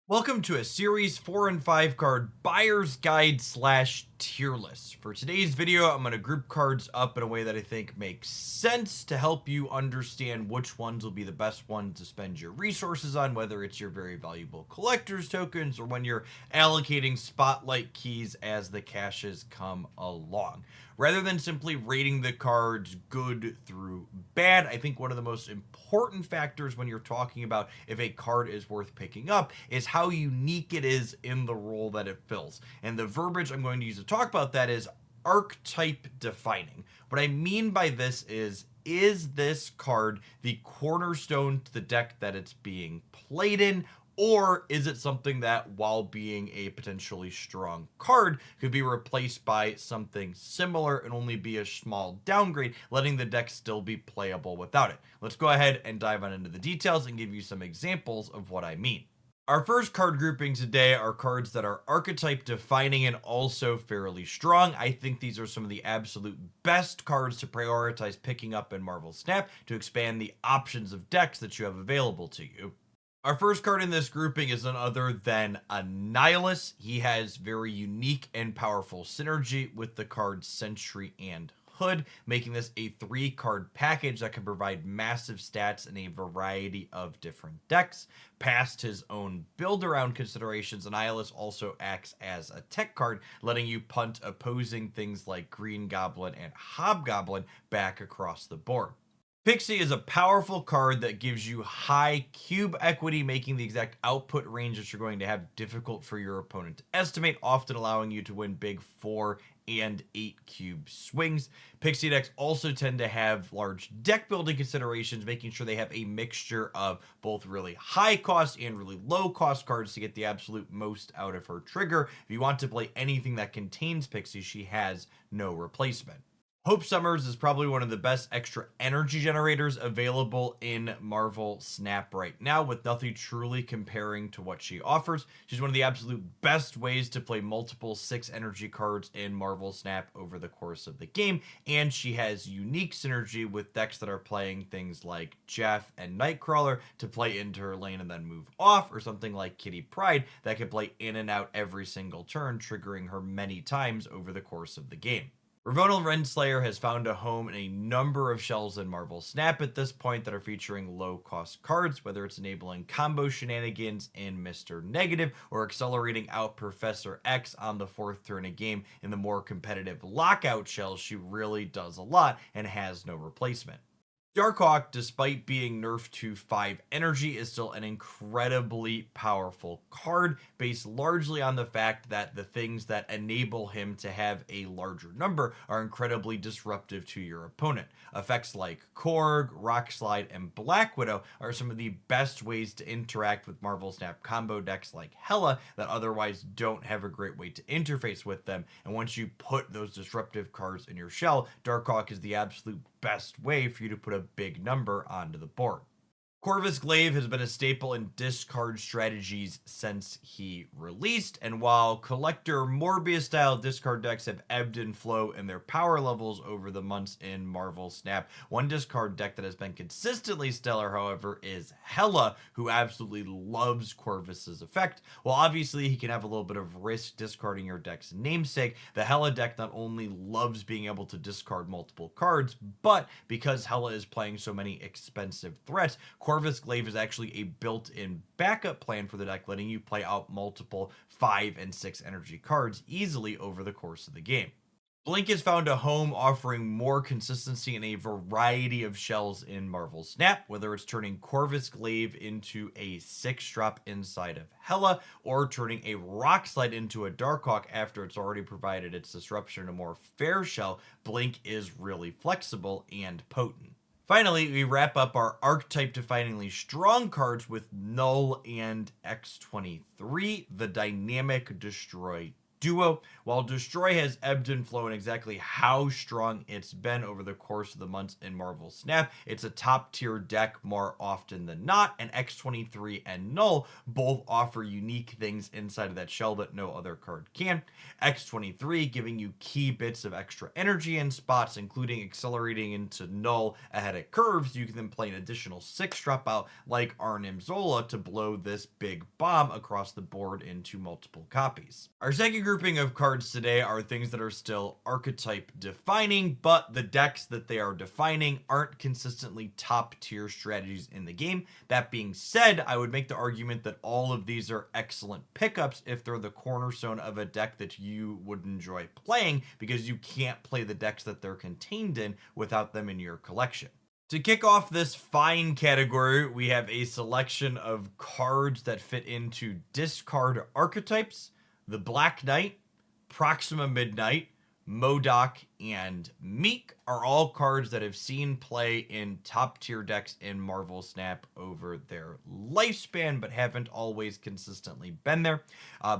Welcome to a series 4 and 5 card buyer's guide slash tier list. For today's video, I'm going to group cards up in a way that I think makes sense to help you understand which ones will be the best ones to spend your resources on, whether it's your very valuable collector's tokens or when you're allocating spotlight keys as the caches come along. Rather than simply rating the cards good through bad, I think one of the most important factors when you're talking about if a card is worth picking up is how unique it is in the role that it fills. And the verbiage I'm going to use to talk about that is archetype defining. What I mean by this is this card the cornerstone to the deck that it's being played in? Or is it something that, while being a potentially strong card, could be replaced by something similar and only be a small downgrade, letting the deck still be playable without it? Let's go ahead and dive on into the details and give you some examples of what I mean. Our first card grouping today are cards that are archetype defining and also fairly strong. I think these are some of the absolute best cards to prioritize picking up in Marvel Snap to expand the options of decks that you have available to you. Our first card in this grouping is none other than Annihilus. He has very unique and powerful synergy with the cards Sentry and Hood, making this a 3-card package that can provide massive stats in a variety of different decks. Past his own build-around considerations, Annihilus also acts as a tech card, letting you punt opposing things like Green Goblin and Hobgoblin back across the board. Pixie is a powerful card that gives you high cube equity, making the exact output range that you're going to have difficult for your opponent to estimate, often allowing you to win big 4 and 8 cube swings. Pixie decks also tend to have large deck building considerations, making sure they have a mixture of both really high cost and really low cost cards to get the absolute most out of her trigger. If you want to play anything that contains Pixie, she has no replacement. Hope Summers is probably one of the best extra energy generators available in Marvel Snap right now, with nothing truly comparing to what she offers. She's one of the absolute best ways to play multiple 6 energy cards in Marvel Snap over the course of the game, and she has unique synergy with decks that are playing things like Jeff and Nightcrawler to play into her lane and then move off, or something like Kitty Pryde that can play in and out every single turn, triggering her many times over the course of the game. Ravonna Renslayer has found a home in a number of shells in Marvel Snap at this point that are featuring low-cost cards, whether it's enabling combo shenanigans in Mr. Negative or accelerating out Professor X on the 4th turn of game in the more competitive Lockout shells. She really does a lot and has no replacement. Darkhawk, despite being nerfed to 5 energy, is still an incredibly powerful card, based largely on the fact that the things that enable him to have a larger number are incredibly disruptive to your opponent. Effects like Korg, Rock Slide, and Black Widow are some of the best ways to interact with Marvel Snap combo decks like Hela that otherwise don't have a great way to interface with them, and once you put those disruptive cards in your shell, Darkhawk is the absolute best way for you to put a big number onto the board. Corvus Glaive has been a staple in discard strategies since he released, and while collector Morbius-style discard decks have ebbed and flowed in their power levels over the months in Marvel Snap, one discard deck that has been consistently stellar, however, is Hela, who absolutely loves Corvus's effect. While obviously he can have a little bit of risk discarding your deck's namesake, the Hela deck not only loves being able to discard multiple cards, but because Hela is playing so many expensive threats, Corvus Glaive is actually a built-in backup plan for the deck, letting you play out multiple 5 and 6 energy cards easily over the course of the game. Blink has found a home offering more consistency in a variety of shells in Marvel Snap, whether it's turning Corvus Glaive into a 6-drop inside of Hela, or turning a Rock Slide into a Darkhawk after it's already provided its disruption in a more fair shell. Blink is really flexible and potent. Finally, we wrap up our archetype-definingly strong cards with Null and X-23, the Dynamic Destroy duo. While Destroy has ebbed and flown exactly how strong it's been over the course of the months in Marvel Snap, it's a top tier deck more often than not, and X23 and Null both offer unique things inside of that shell that no other card can. X23 giving you key bits of extra energy in spots, including accelerating into Null ahead of curves. You can then play an additional 6 drop out like Arnim Zola to blow this big bomb across the board into multiple copies. Our second grouping of cards today are things that are still archetype defining, but the decks that they are defining aren't consistently top tier strategies in the game. That being said, I would make the argument that all of these are excellent pickups if they're the cornerstone of a deck that you would enjoy playing, because you can't play the decks that they're contained in without them in your collection. To kick off this fine category, we have a selection of cards that fit into discard archetypes: the Black Knight, Proxima Midnight, MODOK, and Meek are all cards that have seen play in top tier decks in Marvel Snap over their lifespan, but haven't always consistently been there.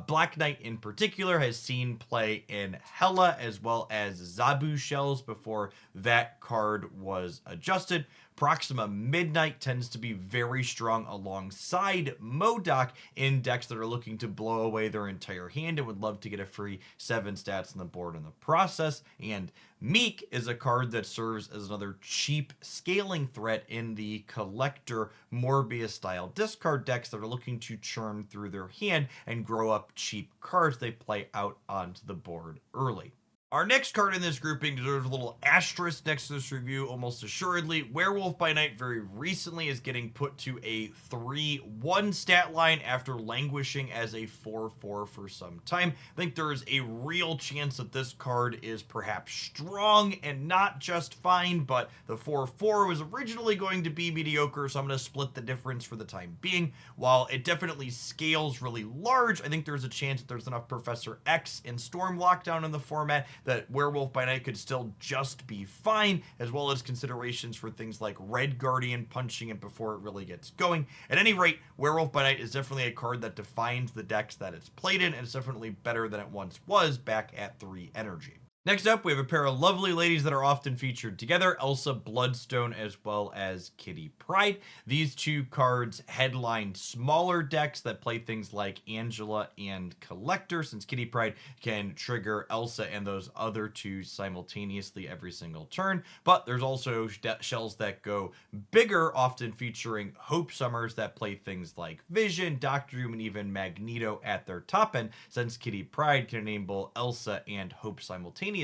Black Knight in particular has seen play in Hela as well as Zabu shells before that card was adjusted. Proxima Midnight tends to be very strong alongside MODOK in decks that are looking to blow away their entire hand and would love to get a free 7 stats on the board in the process. And Meek is a card that serves as another cheap scaling threat in the collector Morbius style discard decks that are looking to churn through their hand and grow up cheap cards they play out onto the board early. Our next card in this grouping deserves a little asterisk next to this review, almost assuredly. Werewolf by Night very recently is getting put to a 3-1 stat line after languishing as a 4-4 for some time. I think there is a real chance that this card is perhaps strong and not just fine, but the 4-4 was originally going to be mediocre, so I'm going to split the difference for the time being. While it definitely scales really large, I think there's a chance that there's enough Professor X and Storm Lockdown in the format that Werewolf by Night could still just be fine, as well as considerations for things like Red Guardian punching it before it really gets going. At any rate, Werewolf by Night is definitely a card that defines the decks that it's played in, and it's definitely better than it once was back at 3 energy. Next up, we have a pair of lovely ladies that are often featured together, Elsa Bloodstone as well as Kitty Pryde. These two cards headline smaller decks that play things like Angela and Collector, since Kitty Pryde can trigger Elsa and those other two simultaneously every single turn. But there's also shells that go bigger, often featuring Hope Summers that play things like Vision, Doctor Doom, and even Magneto at their top end, since Kitty Pryde can enable Elsa and Hope simultaneously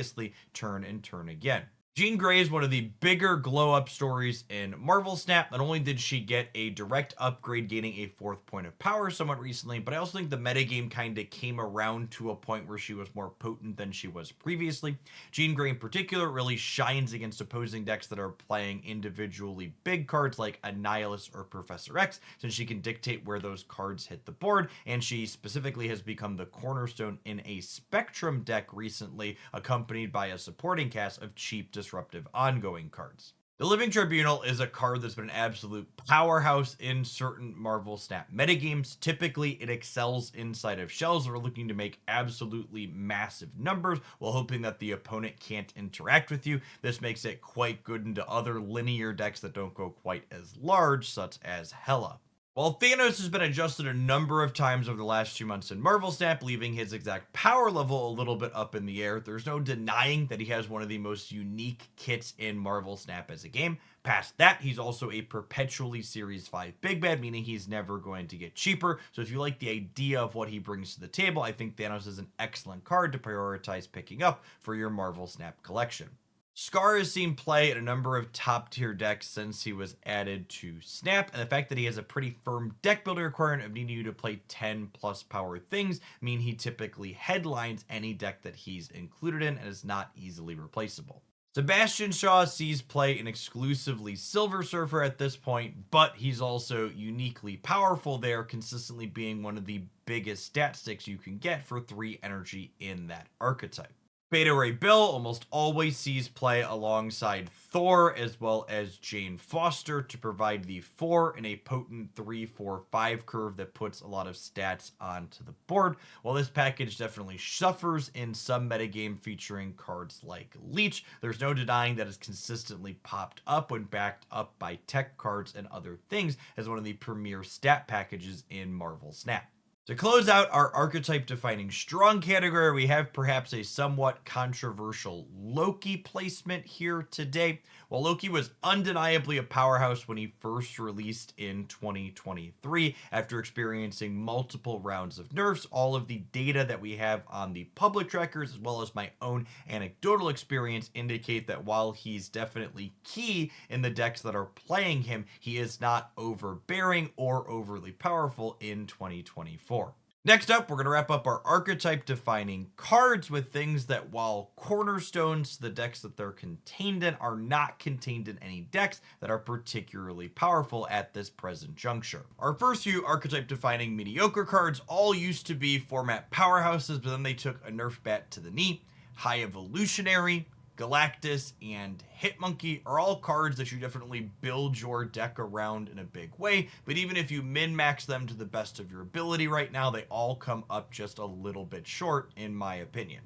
turn and turn again. Jean Grey is one of the bigger glow-up stories in Marvel Snap. Not only did she get a direct upgrade, gaining a 4th point of power somewhat recently, but I also think the metagame kind of came around to a point where she was more potent than she was previously. Jean Grey in particular really shines against opposing decks that are playing individually big cards like Annihilus or Professor X, since she can dictate where those cards hit the board, and she specifically has become the cornerstone in a Spectrum deck recently, accompanied by a supporting cast of cheap disruptive ongoing cards. The Living Tribunal is a card that's been an absolute powerhouse in certain Marvel Snap metagames. Typically, it excels inside of shells that are looking to make absolutely massive numbers while hoping that the opponent can't interact with you. This makes it quite good into other linear decks that don't go quite as large, such as Hela. While Thanos has been adjusted a number of times over the last 2 months in Marvel Snap, leaving his exact power level a little bit up in the air, there's no denying that he has one of the most unique kits in Marvel Snap as a game. Past that, he's also a perpetually Series 5 Big Bad, meaning he's never going to get cheaper. So if you like the idea of what he brings to the table, I think Thanos is an excellent card to prioritize picking up for your Marvel Snap collection. Scar has seen play in a number of top tier decks since he was added to Snap, and the fact that he has a pretty firm deck building requirement of needing you to play 10 plus power things mean he typically headlines any deck that he's included in and is not easily replaceable. Sebastian Shaw sees play in exclusively Silver Surfer at this point, but he's also uniquely powerful there, consistently being one of the biggest stat sticks you can get for 3 energy in that archetype. Beta Ray Bill almost always sees play alongside Thor as well as Jane Foster to provide the 4 in a potent 3-4-5 curve that puts a lot of stats onto the board. While this package definitely suffers in some metagame featuring cards like Leech, there's no denying that it's consistently popped up when backed up by tech cards and other things as one of the premier stat packages in Marvel Snap. To close out our archetype defining strong category, we have perhaps a somewhat controversial Loki placement here today. While Loki was undeniably a powerhouse when he first released in 2023, after experiencing multiple rounds of nerfs, all of the data that we have on the public trackers, as well as my own anecdotal experience, indicate that while he's definitely key in the decks that are playing him, he is not overbearing or overly powerful in 2024. Next up, we're going to wrap up our archetype defining cards with things that, while cornerstones to the decks that they're contained in, are not contained in any decks that are particularly powerful at this present juncture. Our first few archetype defining mediocre cards all used to be format powerhouses, but then they took a nerf bat to the knee. High Evolutionary, Galactus, and Hitmonkey are all cards that you definitely build your deck around in a big way, but even if you min-max them to the best of your ability right now, they all come up just a little bit short, in my opinion.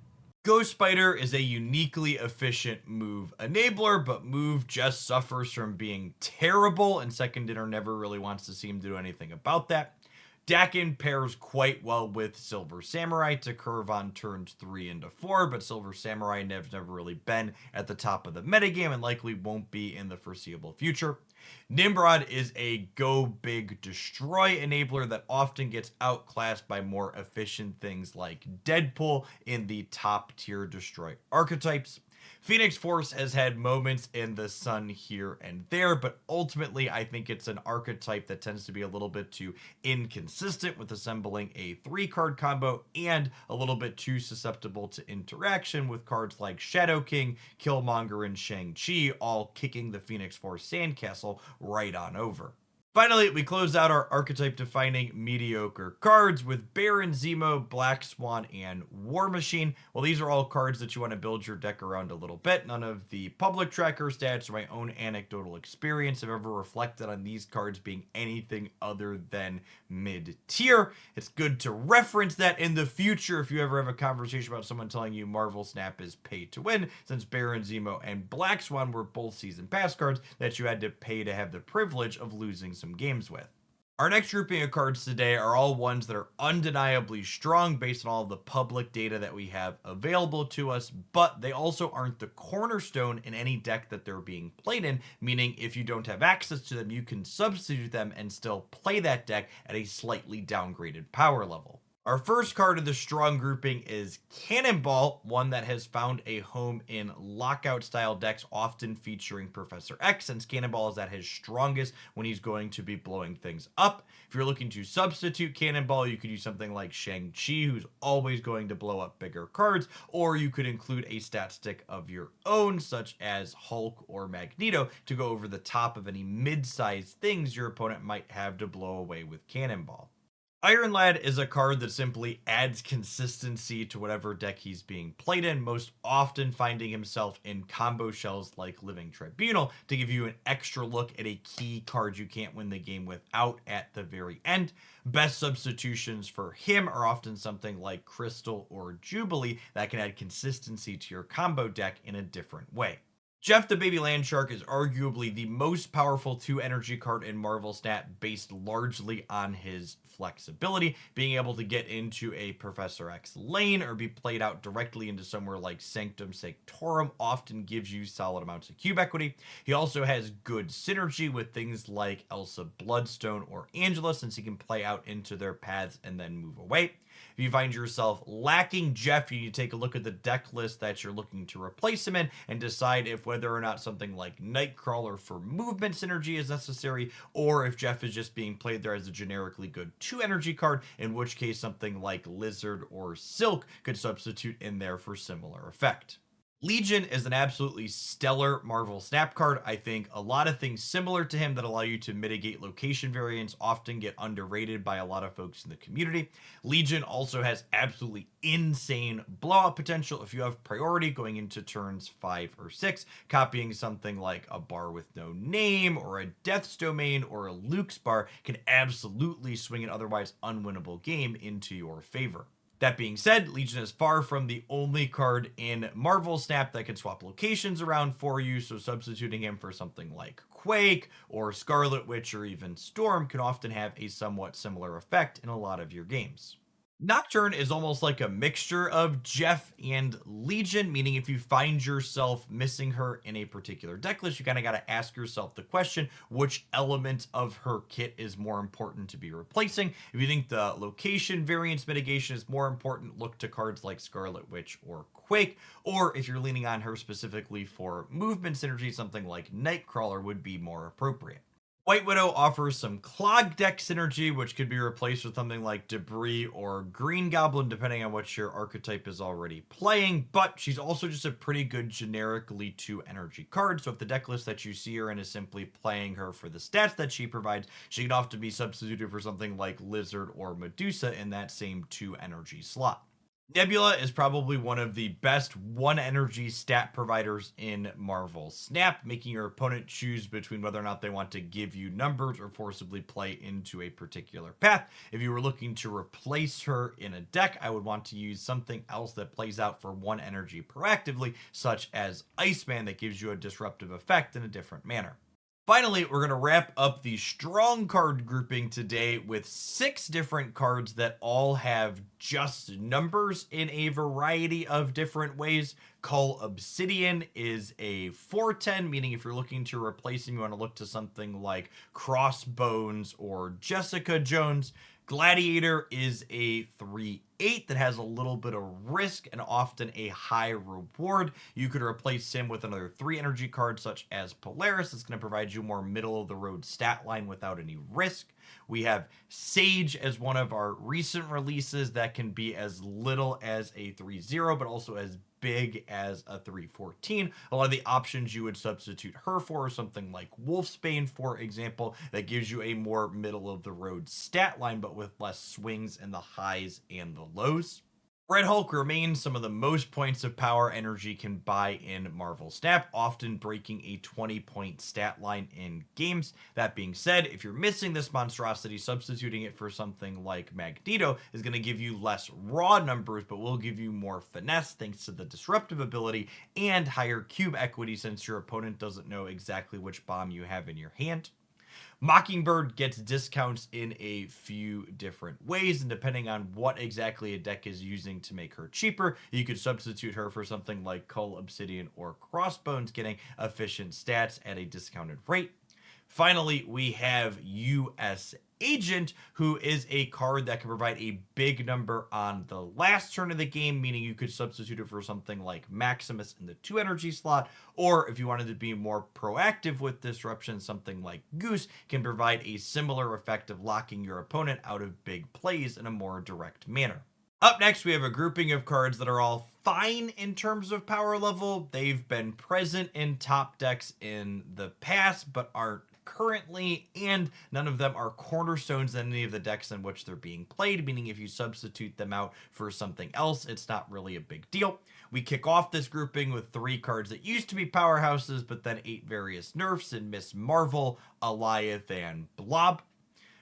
Ghost Spider is a uniquely efficient move enabler, but move just suffers from being terrible, and Second Dinner never really wants to seem to do anything about that. Dakin pairs quite well with Silver Samurai to curve on turns 3 into 4, but Silver Samurai has never really been at the top of the metagame and likely won't be in the foreseeable future. Nimrod is a go big destroy enabler that often gets outclassed by more efficient things like Deadpool in the top tier destroy archetypes. Phoenix Force has had moments in the sun here and there, but ultimately I think it's an archetype that tends to be a little bit too inconsistent with assembling a 3-card combo and a little bit too susceptible to interaction with cards like Shadow King, Killmonger, and Shang-Chi, all kicking the Phoenix Force sandcastle right on over. Finally, we close out our archetype defining mediocre cards with Baron Zemo, Black Swan, and War Machine. Well, these are all cards that you want to build your deck around a little bit. None of the public tracker stats or my own anecdotal experience have ever reflected on these cards being anything other than mid-tier. It's good to reference that in the future if you ever have a conversation about someone telling you Marvel Snap is pay to win, since Baron Zemo and Black Swan were both season pass cards that you had to pay to have the privilege of losing some games with. Our next grouping of cards today are all ones that are undeniably strong based on all of the public data that we have available to us, but they also aren't the cornerstone in any deck that they're being played in, meaning if you don't have access to them, you can substitute them and still play that deck at a slightly downgraded power level. Our first card of the strong grouping is Cannonball, one that has found a home in lockout style decks, often featuring Professor X, since Cannonball is at his strongest when he's going to be blowing things up. If you're looking to substitute Cannonball, you could use something like Shang-Chi, who's always going to blow up bigger cards, or you could include a stat stick of your own, such as Hulk or Magneto, to go over the top of any mid-sized things your opponent might have to blow away with Cannonball. Iron Lad is a card that simply adds consistency to whatever deck he's being played in, most often finding himself in combo shells like Living Tribunal to give you an extra look at a key card you can't win the game without at the very end. Best substitutions for him are often something like Crystal or Jubilee that can add consistency to your combo deck in a different way. Jeff the Baby Landshark is arguably the most powerful 2 energy card in Marvel Snap, based largely on his flexibility. Being able to get into a Professor X lane or be played out directly into somewhere like Sanctum Sanctorum often gives you solid amounts of cube equity. He also has good synergy with things like Elsa Bloodstone or Angela, since he can play out into their paths and then move away. If you find yourself lacking Jeff, you need to take a look at the deck list that you're looking to replace him in and decide if whether or not something like Nightcrawler for movement synergy is necessary, or if Jeff is just being played there as a generically good 2 energy card, in which case something like Lizard or Silk could substitute in there for similar effect. Legion is an absolutely stellar Marvel Snap card. I think a lot of things similar to him that allow you to mitigate location variants often get underrated by a lot of folks in the community. Legion also has absolutely insane blowout potential if you have priority going into turns 5 or 6. Copying something like a bar with no name or a Death's Domain or a Luke's bar can absolutely swing an otherwise unwinnable game into your favor. That being said, Legion is far from the only card in Marvel Snap that can swap locations around for you, so substituting him for something like Quake or Scarlet Witch or even Storm can often have a somewhat similar effect in a lot of your games. Nocturne is almost like a mixture of Jeff and Legion, meaning if you find yourself missing her in a particular deck list, you kind of got to ask yourself the question, which element of her kit is more important to be replacing? If you think the location variance mitigation is more important, look to cards like Scarlet Witch or Quake, or if you're leaning on her specifically for movement synergy, something like Nightcrawler would be more appropriate. White Widow offers some clog deck synergy, which could be replaced with something like Debris or Green Goblin, depending on what your archetype is already playing, but she's also just a pretty good generically 2 energy card, so if the deck list that you see her in is simply playing her for the stats that she provides, she can often be substituted for something like Lizard or Medusa in that same 2 energy slot. Nebula is probably one of the best 1 energy stat providers in Marvel Snap, making your opponent choose between whether or not they want to give you numbers or forcibly play into a particular path. If you were looking to replace her in a deck, I would want to use something else that plays out for 1 energy proactively, such as Iceman, that gives you a disruptive effect in a different manner. Finally, we're going to wrap up the strong card grouping today with 6 different cards that all have just numbers in a variety of different ways. Cull Obsidian is a 4/10, meaning if you're looking to replace him, you want to look to something like Crossbones or Jessica Jones. Gladiator is a 3/8 that has a little bit of risk and often a high reward. You could replace him with another 3 energy card such as Polaris. That's going to provide you more middle of the road stat line without any risk. We have Sage as one of our recent releases that can be as little as a 3/0 but also as big as a 3/14. A lot of the options you would substitute her for something like Wolfsbane, for example, that gives you a more middle of the road stat line but with less swings in the highs and the lows. Red Hulk remains some of the most points of power energy can buy in Marvel Snap, often breaking a 20-point stat line in games. That being said, if you're missing this monstrosity, substituting it for something like Magneto is going to give you less raw numbers, but will give you more finesse thanks to the disruptive ability and higher cube equity since your opponent doesn't know exactly which bomb you have in your hand. Mockingbird gets discounts in a few different ways, and depending on what exactly a deck is using to make her cheaper, you could substitute her for something like Cull Obsidian or Crossbones, getting efficient stats at a discounted rate. Finally, we have US Agent, who is a card that can provide a big number on the last turn of the game, meaning you could substitute it for something like Maximus in the 2 energy slot, or if you wanted to be more proactive with disruption, something like Goose can provide a similar effect of locking your opponent out of big plays in a more direct manner. Up next, we have a grouping of cards that are all fine in terms of power level. They've been present in top decks in the past, but aren't currently, and none of them are cornerstones in any of the decks in which they're being played, meaning if you substitute them out for something else, it's not really a big deal. We kick off this grouping with 3 cards that used to be powerhouses, but then 8 various nerfs in Miss Marvel, Alioth, and Blob.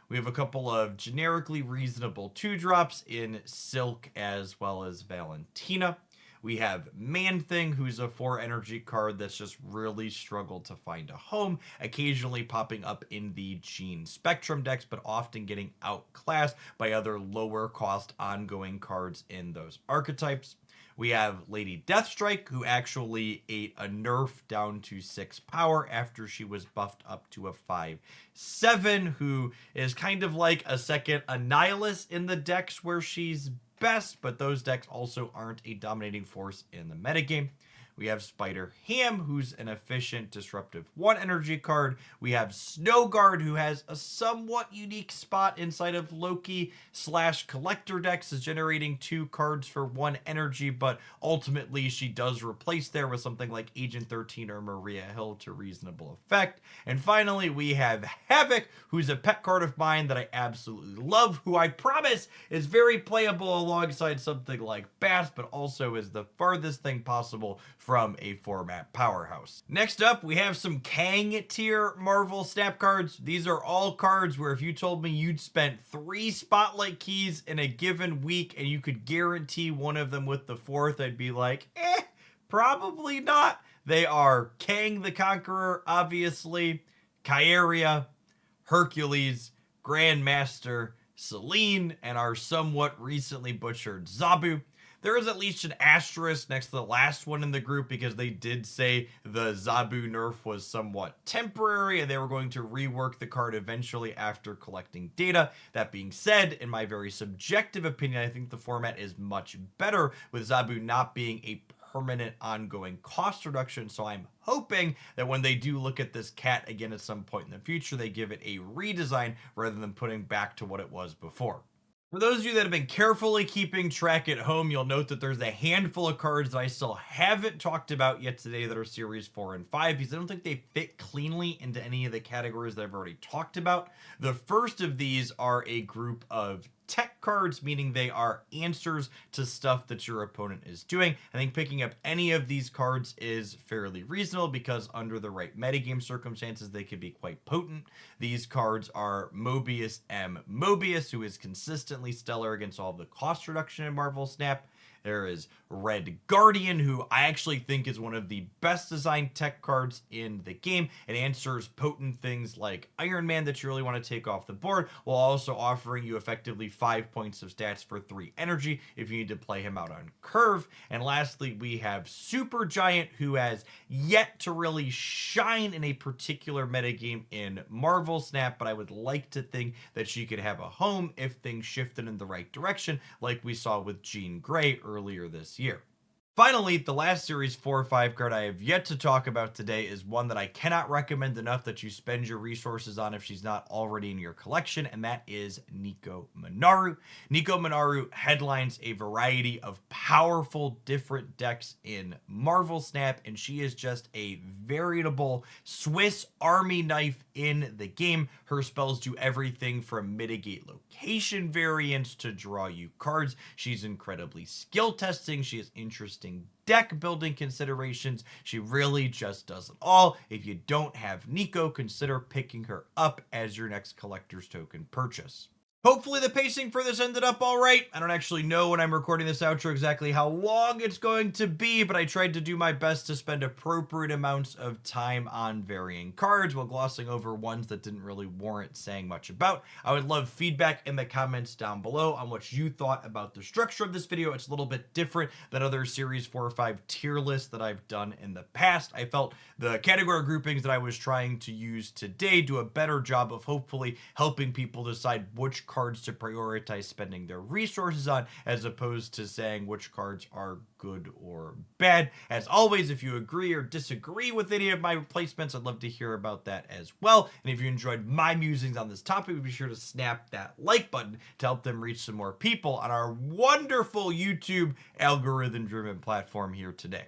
We have a couple of generically reasonable 2-drops in Silk as well as Valentina. We have Man-Thing, who's a 4 energy card that's just really struggled to find a home, occasionally popping up in the Gene Spectrum decks, but often getting outclassed by other lower cost ongoing cards in those archetypes. We have Lady Deathstrike, who actually ate a nerf down to 6 power after she was buffed up to a 5/7, who is kind of like a second Annihilus in the decks where she's best, but those decks also aren't a dominating force in the metagame. We have Spider Ham, who's an efficient disruptive 1 energy card. We have Snowguard, who has a somewhat unique spot inside of Loki slash collector decks, is generating 2 cards for 1 energy, but ultimately she does replace there with something like Agent 13 or Maria Hill to reasonable effect. And finally, we have Havoc, who's a pet card of mine that I absolutely love, who I promise is very playable alongside something like Bass, but also is the farthest thing possible from a format powerhouse. Next up, we have some Kang Tier Marvel Snap cards. These are all cards where if you told me you'd spent 3 Spotlight keys in a given week and you could guarantee one of them with the 4th, I'd be like, probably not. They are Kang the Conqueror, obviously, Kyeria, Hercules, Grandmaster, Selene, and our somewhat recently butchered Zabu. There is at least an asterisk next to the last one in the group because they did say the Zabu nerf was somewhat temporary and they were going to rework the card eventually after collecting data. That being said, in my very subjective opinion, I think the format is much better with Zabu not being a permanent ongoing cost reduction. So I'm hoping that when they do look at this cat again at some point in the future, they give it a redesign rather than putting back to what it was before. For those of you that have been carefully keeping track at home, you'll note that there's a handful of cards that I still haven't talked about yet today that are series 4 and 5 because I don't think they fit cleanly into any of the categories that I've already talked about. The first of these are a group of tech cards, meaning they are answers to stuff that your opponent is doing. I think picking up any of these cards is fairly reasonable because under the right metagame circumstances, they can be quite potent. These cards are Mobius M. Mobius, who is consistently stellar against all of the cost reduction in Marvel Snap. There is Red Guardian, who I actually think is one of the best designed tech cards in the game. It answers potent things like Iron Man that you really want to take off the board, while also offering you effectively 5 points of stats for 3 energy if you need to play him out on curve. And lastly, we have Super Giant, who has yet to really shine in a particular metagame in Marvel Snap, but I would like to think that she could have a home if things shifted in the right direction, like we saw with Jean Grey earlier this year. Finally, the last series 4 or 5 card I have yet to talk about today is one that I cannot recommend enough that you spend your resources on if she's not already in your collection, and that is Nico Minaru. Nico Minaru headlines a variety of powerful different decks in Marvel Snap, and she is just a veritable Swiss Army knife in the game. Her spells do everything from mitigate location variants to draw you cards. She's incredibly skill testing. She has interesting deck building considerations. She really just does it all. If you don't have Nico, consider picking her up as your next collector's token purchase. Hopefully the pacing for this ended up all right. I don't actually know when I'm recording this outro exactly how long it's going to be, but I tried to do my best to spend appropriate amounts of time on varying cards while glossing over ones that didn't really warrant saying much about. I would love feedback in the comments down below on what you thought about the structure of this video. It's a little bit different than other series 4 or 5 tier lists that I've done in the past. I felt the category groupings that I was trying to use today do a better job of hopefully helping people decide which cards to prioritize spending their resources on, as opposed to saying which cards are good or bad. As always, if you agree or disagree with any of my replacements, I'd love to hear about that as well. And if you enjoyed my musings on this topic, be sure to snap that like button to help them reach some more people on our wonderful YouTube algorithm-driven platform here today.